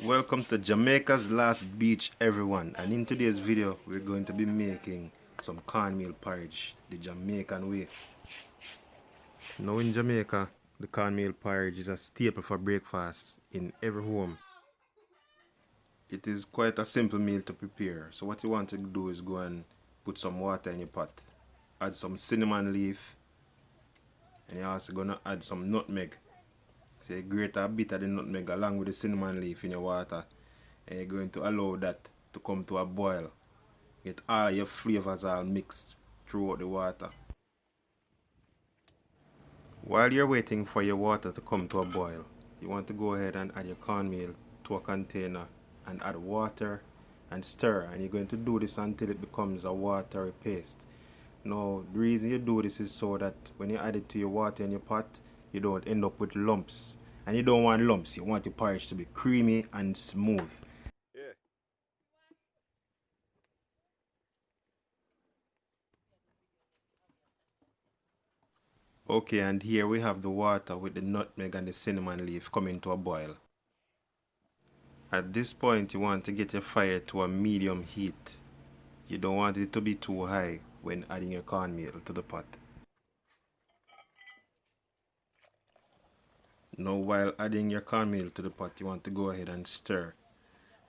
Welcome to Jamaica's last beach, everyone, and in today's video we're going to be making some cornmeal porridge the Jamaican way. Now in Jamaica, the cornmeal porridge is a staple for breakfast in every home. It is quite a simple meal to prepare, so what you want to do is go and put some water in your pot, add some cinnamon leaf, and you're also going to add some nutmeg. So you grate a bit of the nutmeg along with the cinnamon leaf in your water, and you're going to allow that to come to a boil. Get all your flavors all mixed throughout the water. While you're waiting for your water to come to a boil, you want to go ahead and add your cornmeal to a container and add water and stir, and you're going to do this until it becomes a watery paste. Now the reason you do this is so that when you add it to your water in your pot, you don't end up with lumps. And you don't want lumps, you want your porridge to be creamy and smooth. Yeah. Okay, and here we have the water with the nutmeg and the cinnamon leaf coming to a boil. At this point you want to get your fire to a medium heat. You don't want it to be too high when adding your cornmeal to the pot. Now while adding your cornmeal to the pot, you want to go ahead and stir.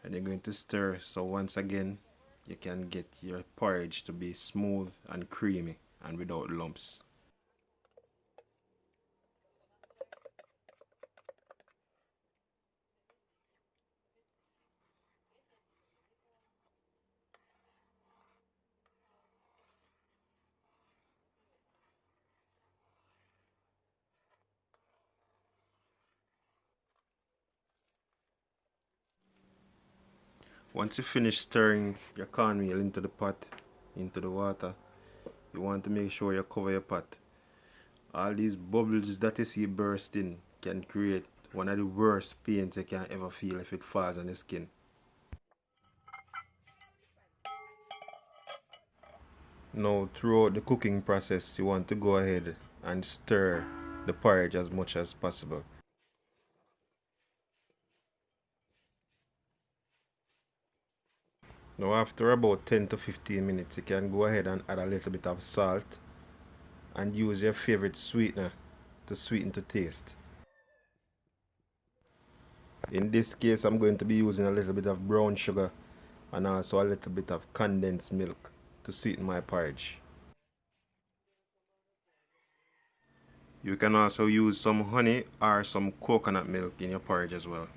And you're going to stir so once again you can get your porridge to be smooth and creamy and without lumps. Once you finish stirring your cornmeal into the pot, into the water, you want to make sure you cover your pot. All these bubbles that you see bursting can create one of the worst pains you can ever feel if it falls on your skin. Now throughout the cooking process, you want to go ahead and stir the porridge as much as possible. Now after about 10 to 15 minutes, you can go ahead and add a little bit of salt and use your favorite sweetener to sweeten to taste. In this case, I'm going to be using a little bit of brown sugar and also a little bit of condensed milk to sweeten my porridge. You can also use some honey or some coconut milk in your porridge as well.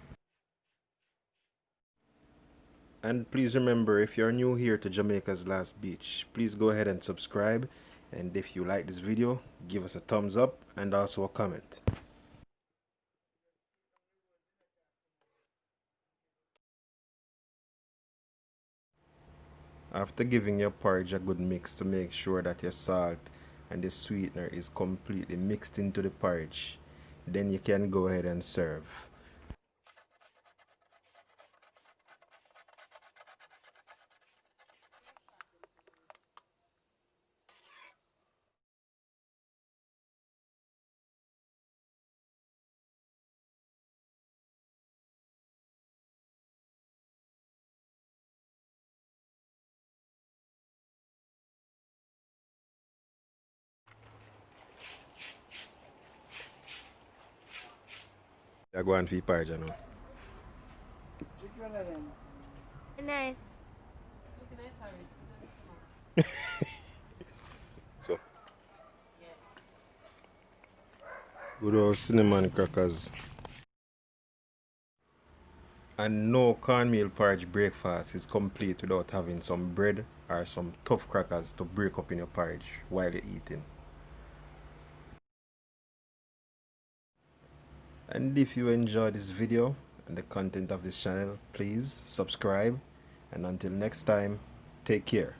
And please remember, if you're new here to Jamaica's Last Beach, please go ahead and subscribe, and if you like this video, give us a thumbs up and also a comment. After giving your porridge a good mix to make sure that your salt and the sweetener is completely mixed into the porridge, then you can go ahead and serve. You're going for your porridge now. Which one of them? Nice. So, good old cinnamon crackers. And no cornmeal porridge breakfast is complete without having some bread or some tough crackers to break up in your porridge while you're eating. And if you enjoyed this video and the content of this channel, please subscribe, and until next time, take care.